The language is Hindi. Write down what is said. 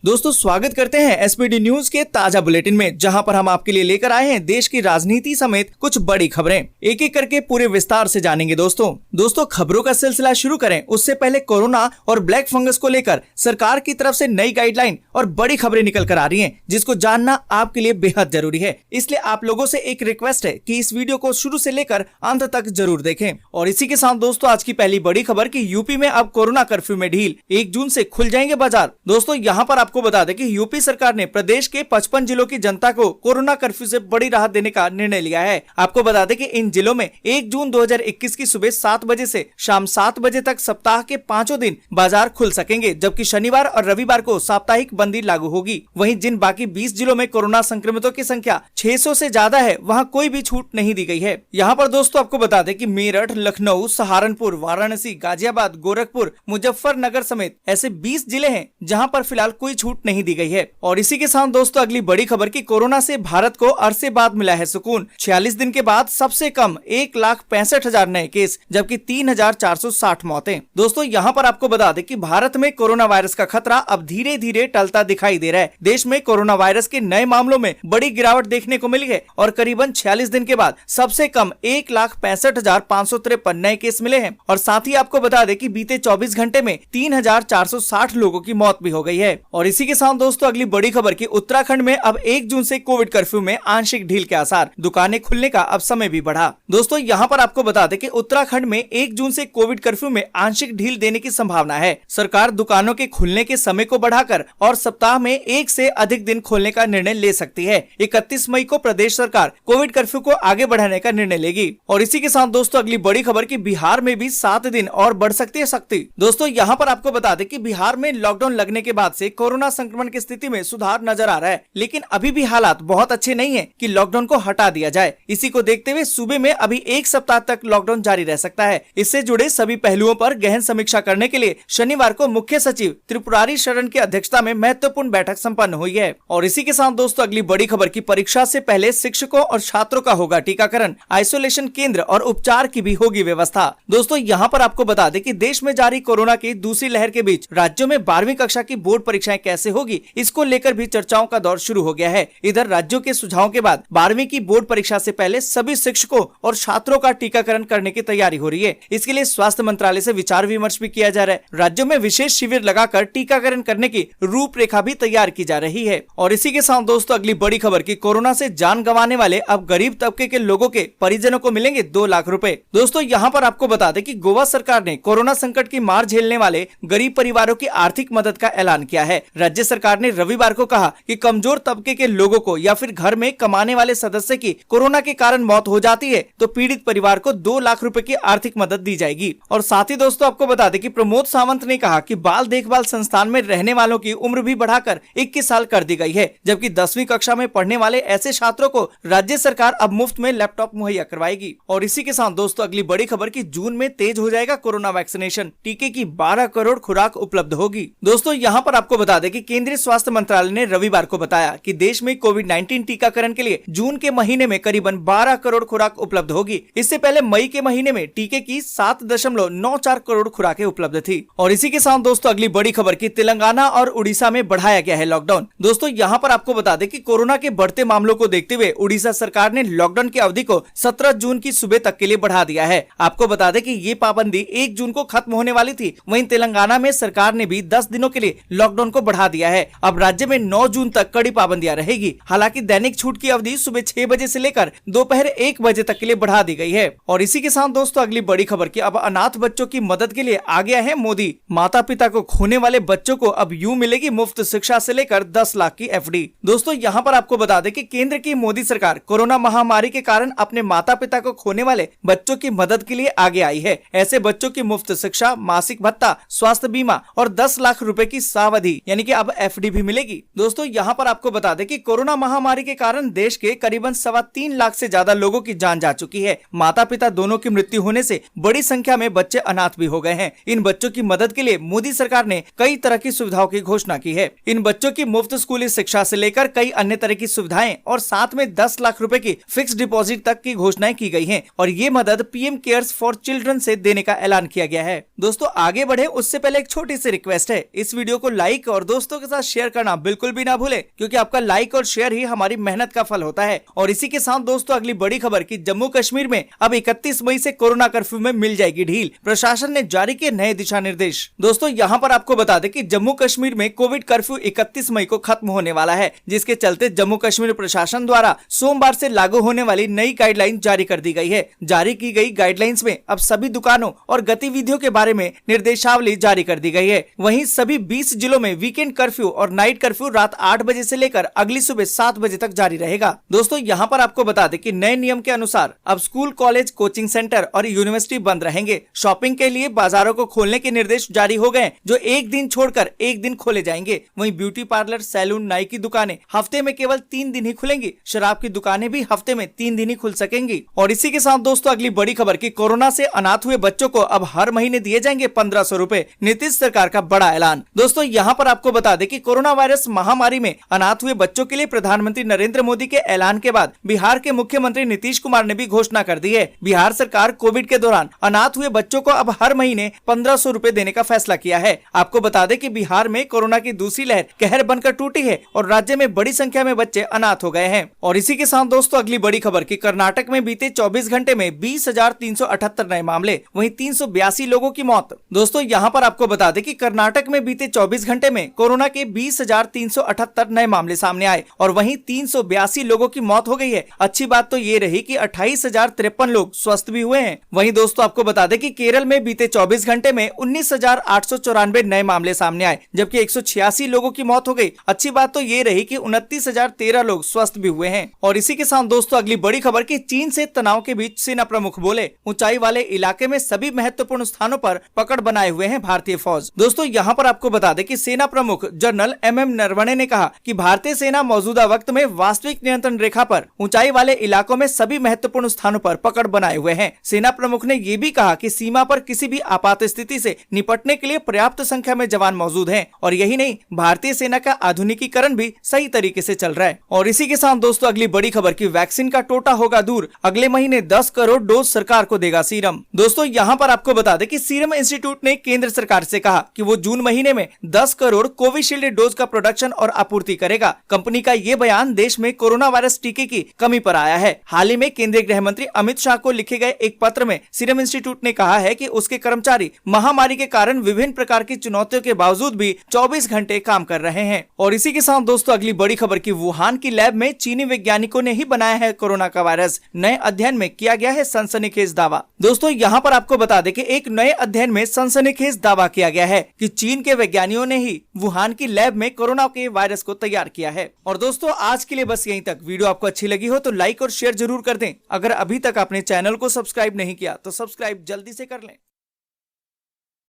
दोस्तों स्वागत करते हैं एसपीडी न्यूज के ताजा बुलेटिन में, जहां पर हम आपके लिए लेकर आए हैं देश की राजनीति समेत कुछ बड़ी खबरें। एक एक करके पूरे विस्तार से जानेंगे। दोस्तों खबरों का सिलसिला शुरू करें उससे पहले कोरोना और ब्लैक फंगस को लेकर सरकार की तरफ से नई गाइडलाइन और बड़ी खबरें निकल कर आ रही हैं, जिसको जानना आपके लिए बेहद जरूरी है। इसलिए आप लोगों से एक रिक्वेस्ट है कि इस वीडियो को शुरू से लेकर अंत तक जरूर देखें। और इसी के साथ दोस्तों आज की पहली बड़ी खबर की यूपी में अब कोरोना कर्फ्यू में ढील, 1 जून से खुल जाएंगे बाजार। दोस्तों यहाँ पर आपको बता दें कि यूपी सरकार ने प्रदेश के 55 जिलों की जनता को कोरोना कर्फ्यू से बड़ी राहत देने का निर्णय लिया है। आपको बता दें कि इन जिलों में 1 जून 2021 की सुबह 7 बजे से शाम 7 बजे तक सप्ताह के 5 दिन बाजार खुल सकेंगे, जबकि शनिवार और रविवार को साप्ताहिक बंदी लागू होगी। वहीं जिन बाकी 20 जिलों में कोरोना संक्रमितों की संख्या 600 से ज्यादा है, वहां कोई भी छूट नहीं दी गई है। यहाँ पर दोस्तों आपको बता दें कि मेरठ, लखनऊ, सहारनपुर, वाराणसी, गाजियाबाद, गोरखपुर, मुजफ्फरनगर समेत ऐसे 20 जिले हैं जहाँ पर फिलहाल कोई छूट नहीं दी गई है। और इसी के साथ दोस्तों अगली बड़ी खबर की कोरोना से भारत को अरसे बाद मिला है सुकून। 46 दिन के बाद सबसे कम 1,65,000 नए केस, जबकि 3,460 मौतें। दोस्तों यहाँ पर आपको बता दें कि भारत में कोरोना वायरस का खतरा अब धीरे धीरे टलता दिखाई दे रहा है। देश में कोरोना वायरस के नए मामलों में बड़ी गिरावट देखने को मिली है और करीबन 46 दिन के बाद सबसे कम 1,65,553 नए केस मिले हैं। और साथ ही आपको बता दें कि बीते 24 घंटे में 3,460 लोगों की मौत भी हो गई है। और इसी के साथ दोस्तों अगली बड़ी खबर की उत्तराखंड में अब 1 जून से कोविड कर्फ्यू में आंशिक ढील के आसार, दुकानें खुलने का अब समय भी बढ़ा। दोस्तों यहाँ पर आपको बता दें कि उत्तराखंड में 1 जून से कोविड कर्फ्यू में आंशिक ढील देने की संभावना है। सरकार दुकानों के खुलने के समय को बढ़ाकर और सप्ताह में 1 से अधिक दिन खोलने का निर्णय ले सकती है। 31 मई को प्रदेश सरकार कोविड कर्फ्यू को आगे बढ़ाने का निर्णय लेगी। और इसी के साथ दोस्तों अगली बड़ी खबर की बिहार में भी 7 दिन और बढ़ सकती है सख्ती। दोस्तों यहाँ पर आपको बता दें कि बिहार में लॉकडाउन लगने के बाद से कोरोना संक्रमण की स्थिति में सुधार नजर आ रहा है, लेकिन अभी भी हालात बहुत अच्छे नहीं है कि लॉकडाउन को हटा दिया जाए। इसी को देखते हुए सूबे में अभी 1 सप्ताह तक लॉकडाउन जारी रह सकता है। इससे जुड़े सभी पहलुओं पर गहन समीक्षा करने के लिए शनिवार को मुख्य सचिव त्रिपुरारी शरण की अध्यक्षता में महत्वपूर्ण बैठक संपन्न हुई है। और इसी के साथ दोस्तों अगली बड़ी खबर की परीक्षा से पहले शिक्षकों और छात्रों का होगा टीकाकरण, आइसोलेशन केंद्र और उपचार की भी होगी व्यवस्था। दोस्तों यहाँ पर आपको बता दें कि देश में जारी कोरोना की दूसरी लहर के बीच राज्यों में 12वीं कक्षा की बोर्ड परीक्षाएं कैसे होगी, इसको लेकर भी चर्चाओं का दौर शुरू हो गया है। इधर राज्यों के सुझावों के बाद 12वीं की बोर्ड परीक्षा से पहले सभी शिक्षकों और छात्रों का टीकाकरण करने की तैयारी हो रही है। इसके लिए स्वास्थ्य मंत्रालय से विचार विमर्श भी किया जा रहा है। राज्यों में विशेष शिविर लगाकर टीकाकरण करने की रूपरेखा भी तैयार की जा रही है। और इसी के साथ दोस्तों अगली बड़ी खबर की कोरोना से जान गंवाने वाले अब गरीब तबके के लोगों के परिजनों को मिलेंगे 2 लाख रुपए। दोस्तों यहाँ पर आपको बता दें कि गोवा सरकार ने कोरोना संकट की मार झेलने वाले गरीब परिवारों की आर्थिक मदद का ऐलान किया है। राज्य सरकार ने रविवार को कहा कि कमजोर तबके के लोगों को या फिर घर में कमाने वाले सदस्य की कोरोना के कारण मौत हो जाती है तो पीड़ित परिवार को 2 लाख रुपए की आर्थिक मदद दी जाएगी। और साथ ही दोस्तों आपको बता दें कि प्रमोद सावंत ने कहा कि बाल देखभाल संस्थान में रहने वालों की उम्र भी बढ़ाकर 21 साल कर दी गई है, जबकि 10वीं कक्षा में पढ़ने वाले ऐसे छात्रों को राज्य सरकार अब मुफ्त में लैपटॉप मुहैया करवाएगी। और इसी के साथ दोस्तों अगली बड़ी खबर की जून में तेज हो जाएगा कोरोना वैक्सीनेशन, टीके की 12 करोड़ खुराक उपलब्ध होगी। दोस्तों यहाँ पर आपको बता दें कि केंद्रीय स्वास्थ्य मंत्रालय ने रविवार को बताया कि देश में कोविड-19 टीकाकरण के लिए जून के महीने में करीबन 12 करोड़ खुराक उपलब्ध होगी। इससे पहले मई के महीने में टीके की 7.94 करोड़ खुराकें उपलब्ध थी। और इसी के साथ दोस्तों अगली बड़ी खबर की तेलंगाना और उड़ीसा में बढ़ाया गया है लॉकडाउन। दोस्तों यहाँ पर आपको बता दें कि कोरोना के बढ़ते मामलों को देखते हुए उड़ीसा सरकार ने लॉकडाउन की अवधि को 17 जून की सुबह तक के लिए बढ़ा दिया है। आपको बता दें कि ये पाबंदी 1 जून को खत्म होने वाली थी। वहीं तेलंगाना में सरकार ने भी 10 दिनों के लिए लॉकडाउन को बढ़ा दिया है। अब राज्य में 9 जून तक कड़ी पाबंदियां रहेगी। हालांकि दैनिक छूट की अवधि सुबह 6 बजे से लेकर दोपहर 1 बजे तक के लिए बढ़ा दी गई है। और इसी के साथ दोस्तों अगली बड़ी खबर की अब अनाथ बच्चों की मदद के लिए आ गया है मोदी। माता पिता को खोने वाले बच्चों को अब यूं मिलेगी मुफ्त शिक्षा से लेकर 10 लाख की FD। दोस्तों यहाँ पर आपको बता दें कि केंद्र की मोदी सरकार कोरोना महामारी के कारण अपने माता पिता को खोने वाले बच्चों की मदद के लिए आगे आई है। ऐसे बच्चों की मुफ्त शिक्षा, मासिक भत्ता, स्वास्थ्य बीमा और 10 लाख रुपए की सावधि यानी कि अब FD भी मिलेगी। दोस्तों यहाँ पर आपको बता दें कि कोरोना महामारी के कारण देश के करीबन 3.25 लाख से ज्यादा लोगों की जान जा चुकी है। माता पिता दोनों की मृत्यु होने से बड़ी संख्या में बच्चे अनाथ भी हो गए हैं। इन बच्चों की मदद के लिए मोदी सरकार ने कई तरह की सुविधाओं की घोषणा की है। इन बच्चों की मुफ्त स्कूली शिक्षा से लेकर कई अन्य तरह की सुविधाएं और साथ में 10 लाख रुपए की फिक्स डिपॉजिट तक की घोषणाएं की गई हैं। और ये मदद PM केयर्स फॉर चिल्ड्रन से देने का ऐलान किया गया है। दोस्तों आगे बढ़े उससे पहले एक छोटी सी रिक्वेस्ट है, इस वीडियो को लाइक और दोस्तों के साथ शेयर करना बिल्कुल भी ना भूले, क्योंकि आपका लाइक और शेयर ही हमारी मेहनत का फल होता है। और इसी के साथ दोस्तों अगली बड़ी खबर कि जम्मू कश्मीर में अब 31 मई से कोरोना कर्फ्यू में मिल जाएगी ढील, प्रशासन ने जारी किए नए दिशा निर्देश। दोस्तों यहाँ पर आपको बता दें कि जम्मू कश्मीर में कोविड कर्फ्यू 31 मई को खत्म होने वाला है, जिसके चलते जम्मू कश्मीर प्रशासन द्वारा सोमवार से लागू होने वाली नई गाइडलाइन जारी कर दी गई है। जारी की गई गाइडलाइंस में अब सभी दुकानों और गतिविधियों के बारे में निर्देशावली जारी कर दी गई है। वहीं सभी 20 जिलों में वीकेंड कर्फ्यू और नाइट कर्फ्यू रात 8 बजे से लेकर अगली सुबह 7 बजे तक जारी रहेगा। दोस्तों यहाँ पर आपको बता दें कि नए नियम के अनुसार अब स्कूल, कॉलेज, कोचिंग सेंटर और यूनिवर्सिटी बंद रहेंगे। शॉपिंग के लिए बाजारों को खोलने के निर्देश जारी हो गए, जो एक दिन छोड़कर एक दिन खोले जाएंगे। वहीं ब्यूटी पार्लर, सैलून, नाई की दुकानें हफ्ते में केवल 3 दिन ही खुलेंगी। शराब की दुकानें भी हफ्ते में 3 दिन ही खुल सकेंगी। और इसी के साथ दोस्तों अगली बड़ी खबर कि कोरोना से अनाथ हुए बच्चों को अब हर महीने दिए जाएंगे 1500 रुपए, नीतीश सरकार का बड़ा ऐलान। दोस्तों यहाँ पर आपको बता दें कि कोरोना वायरस महामारी में अनाथ हुए बच्चों के लिए प्रधानमंत्री नरेंद्र मोदी के ऐलान के बाद बिहार के मुख्यमंत्री नीतीश कुमार ने भी घोषणा कर दी है। बिहार सरकार कोविड के दौरान अनाथ हुए बच्चों को अब हर महीने 1500 रुपए देने का फैसला किया है। आपको बता दें कि बिहार में कोरोना की दूसरी लहर कहर बनकर टूटी है और राज्य में बड़ी संख्या में बच्चे अनाथ हो गए हैं। और इसी के साथ दोस्तों अगली बड़ी खबर कि कर्नाटक में बीते 24 घंटे में 20,378 नए मामले, वहीं 382 लोगों की मौत। दोस्तों यहाँ पर आपको बता दें कि कर्नाटक में बीते 24 घंटे में कोरोना के 20,378 नए मामले सामने आए और वहीं 382 लोगों की मौत हो गई है। अच्छी बात तो ये रही कि 28,053 लोग स्वस्थ भी हुए हैं। वहीं दोस्तों आपको बता दें कि केरल में बीते 24 घंटे में 19,894 नए मामले सामने आए, जबकि 186 लोगों की मौत हो गई। अच्छी बात तो ये रही कि 29,013 लोग स्वस्थ भी हुए हैं। और इसी के साथ दोस्तों अगली बड़ी खबर कि चीन से तनाव के बीच सेना प्रमुख बोले, ऊंचाई वाले इलाके में सभी महत्वपूर्ण स्थानों पर पकड़ बनाए हुए हैं भारतीय फौज। दोस्तों यहाँ पर आपको बता दें कि सेना प्रमुख जनरल MM नरवणे ने कहा कि भारतीय सेना मौजूदा वक्त में वास्तविक नियंत्रण रेखा पर ऊंचाई वाले इलाकों में सभी महत्वपूर्ण स्थानों पर पकड़ बनाए हुए हैं। सेना प्रमुख ने ये भी कहा कि सीमा पर किसी भी आपात स्थिति से निपटने के लिए पर्याप्त संख्या में जवान मौजूद हैं और यही नहीं, भारतीय सेना का आधुनिकीकरण भी सही तरीके से चल रहा है। और इसी के साथ दोस्तों अगली बड़ी खबर की वैक्सीन का टोटा होगा दूर, अगले महीने 10 करोड़ डोज सरकार को देगा सीरम। दोस्तों यहाँ पर आपको बता दें कि सीरम इंस्टीट्यूट ने केंद्र सरकार से कहा कि वो जून महीने में 10 करोड़ कोविशील्ड डोज का प्रोडक्शन और आपूर्ति करेगा। कंपनी का ये बयान देश में कोरोना वायरस टीके की कमी पर आया है। हाल ही में केंद्रीय गृह मंत्री अमित शाह को लिखे गए एक पत्र में सीरम इंस्टीट्यूट ने कहा है कि उसके कर्मचारी महामारी के कारण विभिन्न प्रकार की चुनौतियों के बावजूद भी 24 घंटे काम कर रहे हैं। और इसी के साथ दोस्तों अगली बड़ी खबर की वुहान की लैब में चीनी वैज्ञानिकों ने ही बनाया है कोरोना का वायरस। नए अध्ययन में किया गया है सनसनीखेज दावा। दोस्तों यहाँ पर आपको बता दें कि एक नए अध्ययन में सनसनीखेज दावा किया गया है कि चीन के वैज्ञानिकों ने ही वुहान की लैब में कोरोना के वायरस को तैयार किया है। और दोस्तों आज के लिए बस यहीं तक। वीडियो आपको अच्छी लगी हो तो लाइक और शेयर जरूर कर दें। अगर अभी तक आपने चैनल को सब्सक्राइब नहीं किया तो सब्सक्राइब जल्दी से कर लें।